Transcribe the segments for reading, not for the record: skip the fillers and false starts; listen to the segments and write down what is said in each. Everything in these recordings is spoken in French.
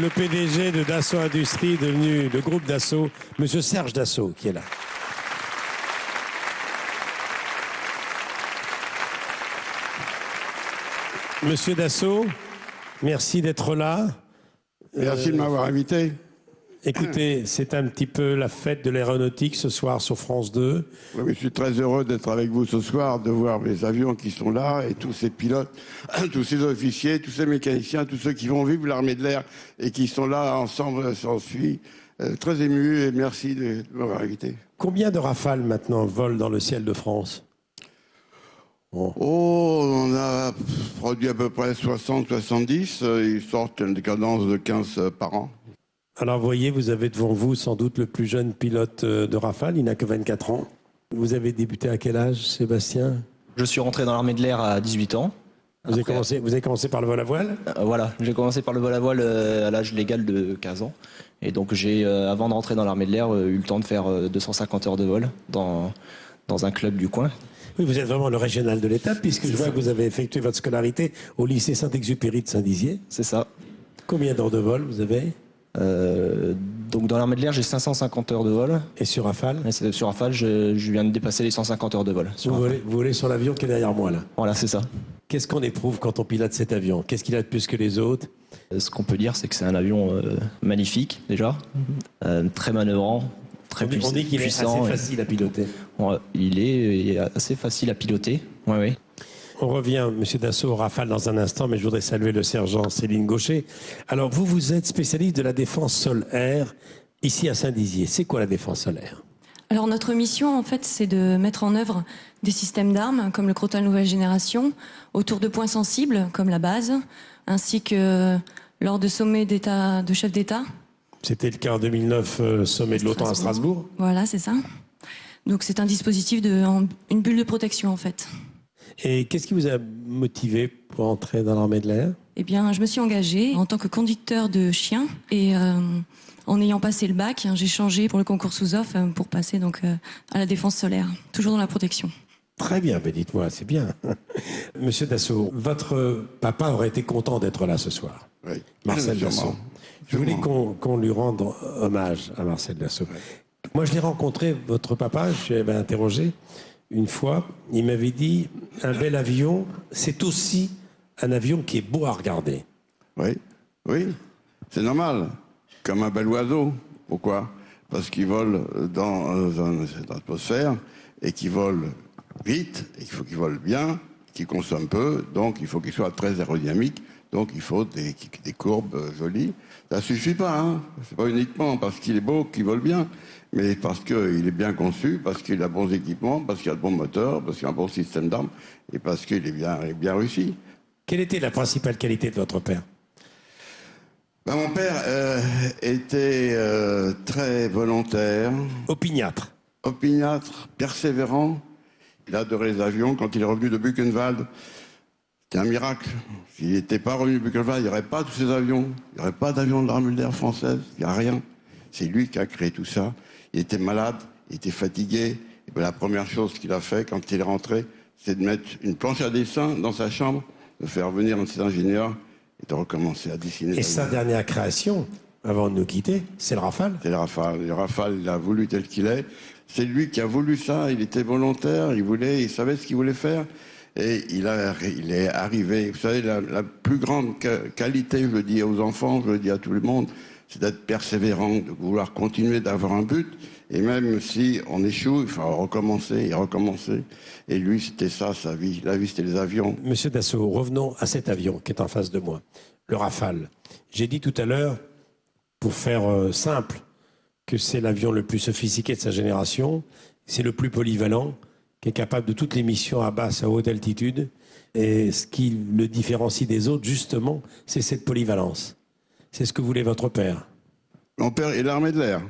Le PDG de Dassault Industries, devenu le groupe Dassault, Monsieur Serge Dassault, qui est là. Monsieur Dassault, merci d'être là. Merci de m'avoir invité. Écoutez, c'est un petit peu la fête de l'aéronautique ce soir sur France 2. Oui, mais je suis très heureux d'être avec vous ce soir, de voir les avions qui sont là et tous ces pilotes, tous ces officiers, tous ces mécaniciens, tous ceux qui vont vivre l'armée de l'air et qui sont là ensemble. J'en suis très ému et merci de m'avoir invité. Combien de Rafales maintenant volent dans le ciel de France ? Oh, on a produit à peu près 60-70. Ils sortent une cadence de 15 par an. Alors, vous voyez, vous avez devant vous sans doute le plus jeune pilote de Rafale, il n'a que 24 ans. Vous avez débuté à quel âge, Sébastien ? Je suis rentré dans l'armée de l'air à 18 ans. Vous avez commencé par le vol à voile ? Voilà, j'ai commencé par le vol à voile à l'âge légal de 15 ans. Et donc j'ai, avant de rentrer dans l'armée de l'air, eu le temps de faire 250 heures de vol dans un club du coin. Oui, vous êtes vraiment le régional de l'État, puisque je vois que vous avez effectué votre scolarité au lycée Saint-Exupéry de Saint-Dizier. C'est ça. Combien d'heures de vol vous avez ? Donc dans l'armée de l'air, j'ai 550 heures de vol. Et sur Rafale ? Et sur Rafale, je viens de dépasser les 150 heures de vol. Vous volez sur l'avion qui est derrière moi, là. Voilà, c'est ça. Qu'est-ce qu'on éprouve quand on pilote cet avion ? Qu'est-ce qu'il a de plus que les autres ? Ce qu'on peut dire, c'est que c'est un avion magnifique, déjà. Très manœuvrant, très puissant. On dit qu'il est assez facile à piloter. Il est assez facile à piloter, oui. On revient, Monsieur Dassault, au Rafale dans un instant, mais je voudrais saluer le sergent Céline Gaucher. Alors, vous êtes spécialiste de la défense sol-air, ici à Saint-Dizier. C'est quoi la défense sol-air ? Alors, notre mission, en fait, c'est de mettre en œuvre des systèmes d'armes, comme le Crotale Nouvelle Génération, autour de points sensibles, comme la base, ainsi que lors de sommets de chefs d'État. C'était le cas en 2009, sommet de l'OTAN à Strasbourg. Voilà, c'est ça. Donc, c'est un dispositif une bulle de protection, en fait. Et qu'est-ce qui vous a motivé pour entrer dans l'armée de l'air ? Eh bien, je me suis engagée en tant que conducteur de chiens et en ayant passé le bac, j'ai changé pour le concours sous-off pour passer donc à la défense solaire, toujours dans la protection. Très bien, mais dites-moi, c'est bien. Monsieur Dassault, votre papa aurait été content d'être là ce soir. Oui. Marcel Dassault. Je voulais qu'on lui rende hommage à Marcel Dassault. Oui. Moi, je l'ai rencontré, votre papa, je l'avais interrogé une fois. Il m'avait dit, un bel avion, c'est aussi un avion qui est beau à regarder. Oui, c'est normal. Comme un bel oiseau. Pourquoi ? Parce qu'il vole dans l'atmosphère et qu'il vole vite, et qu'il faut qu'il vole bien, qu'il consomme peu, donc il faut qu'il soit très aérodynamique, donc il faut des courbes jolies. Ça suffit pas, hein. C'est pas uniquement parce qu'il est beau qu'il vole bien, mais parce qu'il est bien conçu, parce qu'il a bons équipements, parce qu'il a de bons moteurs, parce qu'il a un bon système d'armes, et parce qu'il est bien réussi. Quelle était la principale qualité de votre père ? Mon père était très volontaire. Opiniâtre, persévérant. Il adorait les avions. Quand il est revenu de Buchenwald, c'était un miracle. S'il n'était pas revenu de Buchenwald, il n'y aurait pas tous ces avions. Il n'y aurait pas d'avions de l'armée de l'air française. Il n'y a rien. C'est lui qui a créé tout ça. Il était malade, il était fatigué. Et bien, la première chose qu'il a fait quand il est rentré, c'est de mettre une planche à dessin dans sa chambre, de faire venir un de ses ingénieurs et de recommencer à dessiner. Et sa dernière création, avant de nous quitter, c'est le Rafale. C'est le Rafale. Le Rafale, il a voulu tel qu'il est. C'est lui qui a voulu ça. Il était volontaire. Il savait ce qu'il voulait faire. Et il est arrivé. Vous savez, la plus grande qualité, je le dis aux enfants, je le dis à tout le monde, c'est d'être persévérant, de vouloir continuer d'avoir un but. Et même si on échoue, il faut recommencer et recommencer. Et lui, c'était ça, sa vie. La vie, c'était les avions. Monsieur Dassault, revenons à cet avion qui est en face de moi, le Rafale. J'ai dit tout à l'heure, pour faire simple, que c'est l'avion le plus sophistiqué de sa génération. C'est le plus polyvalent, qui est capable de toutes les missions à basse, à haute altitude. Et ce qui le différencie des autres, justement, c'est cette polyvalence. C'est ce que voulait votre père. Mon père est l'armée de l'air.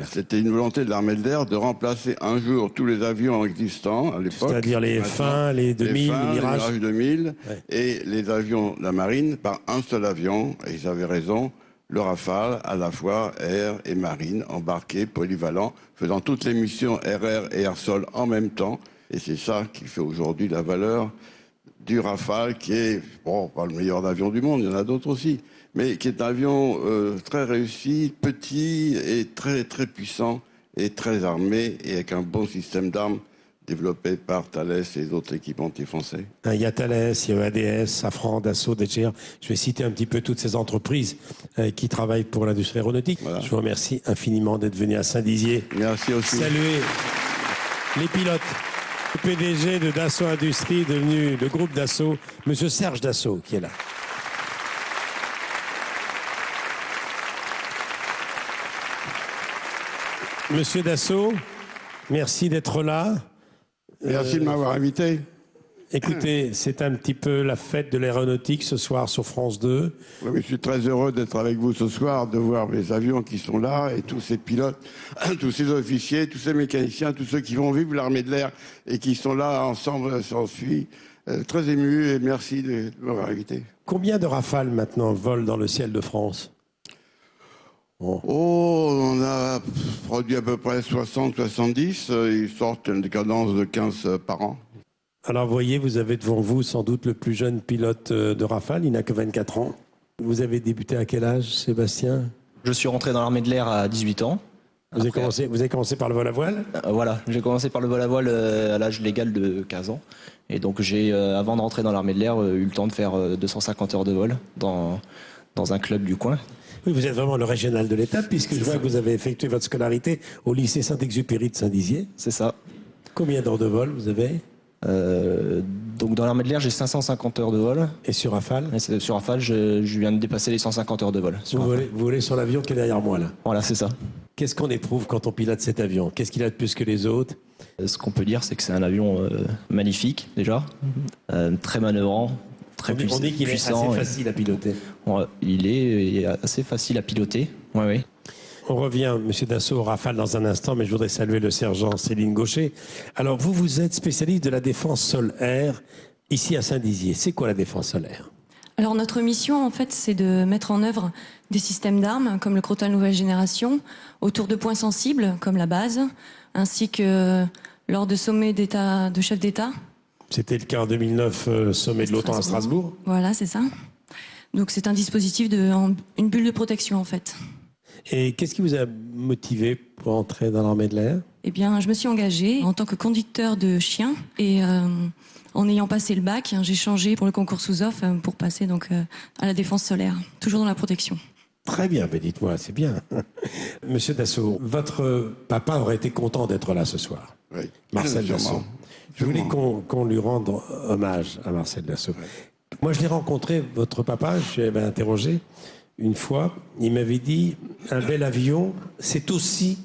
C'était une volonté de l'armée de l'air de remplacer un jour tous les avions existants à l'époque. C'est-à-dire les F1, les 2000, les Mirage 2000 et les avions de la marine par un seul avion. Et ils avaient raison, le Rafale, à la fois air et marine, embarqué, polyvalent, faisant toutes les missions RR et air-sol en même temps. Et c'est ça qui fait aujourd'hui la valeur du Rafale, qui est, bon, pas le meilleur avion du monde, il y en a d'autres aussi, mais qui est un avion très réussi, petit et très, très puissant et très armé et avec un bon système d'armes développé par Thales et d'autres équipementiers français. Il y a Thales, il y a ADS, Safran, Dassault, DGR. Je vais citer un petit peu toutes ces entreprises qui travaillent pour l'industrie aéronautique. Voilà. Je vous remercie infiniment d'être venu à Saint-Dizier. Merci aussi. Saluer les pilotes. Le PDG de Dassault Industries, devenu le groupe Dassault, Monsieur Serge Dassault, qui est là. Monsieur Dassault, merci d'être là. Merci de m'avoir invité. Écoutez, c'est un petit peu la fête de l'aéronautique ce soir sur France 2. Oui, mais je suis très heureux d'être avec vous ce soir, de voir les avions qui sont là et tous ces pilotes, tous ces officiers, tous ces mécaniciens, tous ceux qui vont vivre l'armée de l'air et qui sont là ensemble. J'en suis très ému et merci de m'avoir invité. Combien de Rafales maintenant volent dans le ciel de France? Oh, on a produit à peu près 60, 70. Ils sortent une cadence de 15 par an. Alors vous voyez, vous avez devant vous sans doute le plus jeune pilote de Rafale, il n'a que 24 ans. Vous avez débuté à quel âge, Sébastien? Je suis rentré dans l'armée de l'air à 18 ans. Vous avez commencé par le vol à voile? Voilà, j'ai commencé par le vol à voile à l'âge légal de 15 ans. Et donc j'ai, avant de rentrer dans l'armée de l'air, eu le temps de faire 250 heures de vol dans un club du coin. Oui, vous êtes vraiment le régional de l'État, puisque je vois que vous avez effectué votre scolarité au lycée Saint-Exupéry de Saint-Dizier. C'est ça. Combien d'heures de vol vous avez? Donc dans l'armée de l'air, j'ai 550 heures de vol. Et sur Rafale? Et sur Rafale, je viens de dépasser les 150 heures de vol. Vous volez sur l'avion qui est derrière moi, là. Voilà, c'est ça. Qu'est-ce qu'on éprouve quand on pilote cet avion? Qu'est-ce qu'il a de plus que les autres? Ce qu'on peut dire, c'est que c'est un avion magnifique, déjà. Très manœuvrant, très puissant. On dit qu'il est assez facile à piloter. Il est assez facile à piloter, oui, oui. On revient, Monsieur Dassault, au Rafale dans un instant, mais je voudrais saluer le sergent Céline Gaucher. Alors, vous êtes spécialiste de la défense sol-air ici à Saint-Dizier. C'est quoi la défense sol-air? Alors notre mission, en fait, c'est de mettre en œuvre des systèmes d'armes, comme le Crotale nouvelle génération, autour de points sensibles, comme la base, ainsi que lors de sommets de chefs d'État. C'était le cas en 2009, sommet de l'OTAN à Strasbourg. Voilà, c'est ça. Donc c'est un dispositif une bulle de protection, en fait. Et qu'est-ce qui vous a motivé pour entrer dans l'armée de l'air? Eh bien, je me suis engagée en tant que conducteur de chiens et en ayant passé le bac, j'ai changé pour le concours sous-off pour passer donc à la défense solaire, toujours dans la protection. Très bien, mais dites-moi, c'est bien. Monsieur Dassault, votre papa aurait été content d'être là ce soir. Oui. Marcel Dassault. Je voulais qu'on lui rende hommage à Marcel Dassault. Moi, je l'ai rencontré, votre papa, je l'avais interrogé une fois. Il m'avait dit, un bel avion, c'est aussi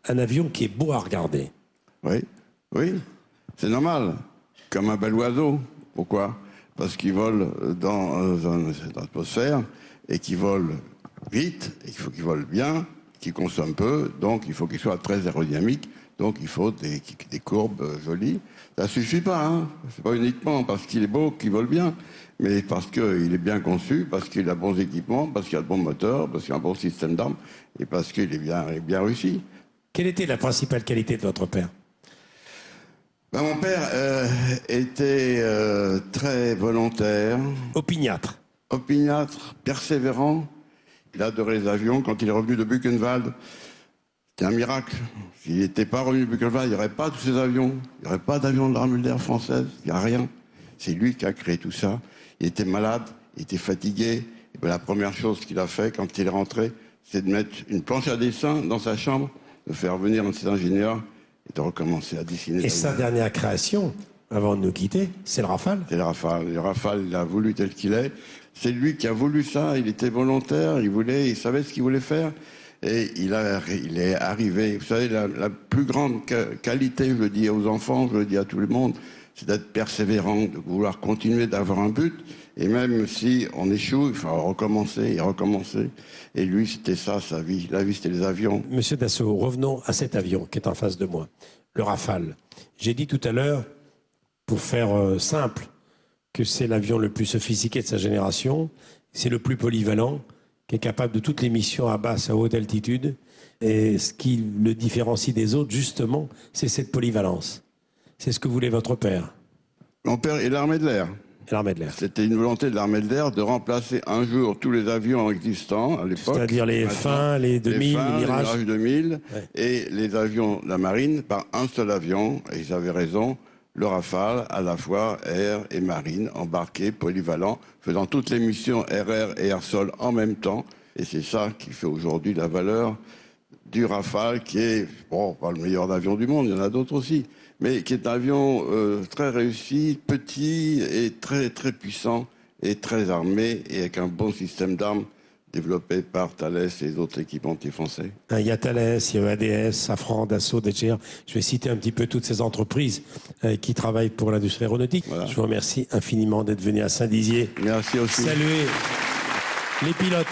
un avion qui est beau à regarder. Oui, oui, c'est normal. Comme un bel oiseau. Pourquoi? Parce qu'il vole dans l'atmosphère et qu'il vole vite, et qu'il faut qu'il vole bien, qu'il consomme peu, donc il faut qu'il soit très aérodynamique, donc il faut des courbes jolies. Ça suffit pas, hein. C'est pas uniquement parce qu'il est beau qu'il vole bien, mais parce qu'il est bien conçu, parce qu'il a bons équipements, parce qu'il a de bons moteurs, parce qu'il a un bon système d'armes, et parce qu'il est bien réussi. Quelle était la principale qualité de votre père? Ben, mon père était très volontaire. Opiniâtre. Opiniâtre, persévérant. Il adorait les avions. Quand il est revenu de Buchenwald, c'était un miracle. S'il n'était pas revenu de Buchenwald, il n'y aurait pas tous ces avions. Il n'y aurait pas d'avions de l'armée de l'air française. Il n'y a rien. C'est lui qui a créé tout ça. Il était malade, il était fatigué. Et ben, la première chose qu'il a fait quand il est rentré, c'est de mettre une planche à dessin dans sa chambre, de faire venir un de ses ingénieurs et de recommencer à dessiner. Et sa dernière création, avant de nous quitter, c'est le Rafale. C'est le Rafale. Le Rafale, il a voulu tel qu'il est. C'est lui qui a voulu ça. Il était volontaire. Il savait ce qu'il voulait faire. Et il est arrivé. Vous savez, la plus grande qualité, je le dis aux enfants, je le dis à tout le monde, c'est d'être persévérant, de vouloir continuer d'avoir un but. Et même si on échoue, il faut recommencer et recommencer. Et lui, c'était ça, sa vie. La vie, c'était les avions. Monsieur Dassault, revenons à cet avion qui est en face de moi, le Rafale. J'ai dit tout à l'heure, pour faire simple, que c'est l'avion le plus sophistiqué de sa génération, c'est le plus polyvalent, qui est capable de toutes les missions à basse, à haute altitude. Et ce qui le différencie des autres, justement, c'est cette polyvalence. C'est ce que voulait votre père. Mon père est l'armée de l'air. et l'armée de l'air. C'était une volonté de l'armée de l'air de remplacer un jour tous les avions existants à l'époque. C'est-à-dire les F-1, les 2000, les Mirage. 2000 Ouais. et les avions de la marine par un seul avion. Et ils avaient raison, le Rafale, à la fois air et marine, embarqué, polyvalent, faisant toutes les missions RR et air-sol en même temps. Et c'est ça qui fait aujourd'hui la valeur du Rafale, qui est, bon, pas le meilleur avion du monde, il y en a d'autres aussi, mais qui est un avion très réussi, petit et très, très puissant et très armé et avec un bon système d'armes développé par Thales et les autres équipementiers français. Il y a Thales, il y a ADS, Safran, Dassault, DGR. Je vais citer un petit peu toutes ces entreprises qui travaillent pour l'industrie aéronautique. Voilà. Je vous remercie infiniment d'être venu à Saint-Dizier. Merci aussi. Saluer les pilotes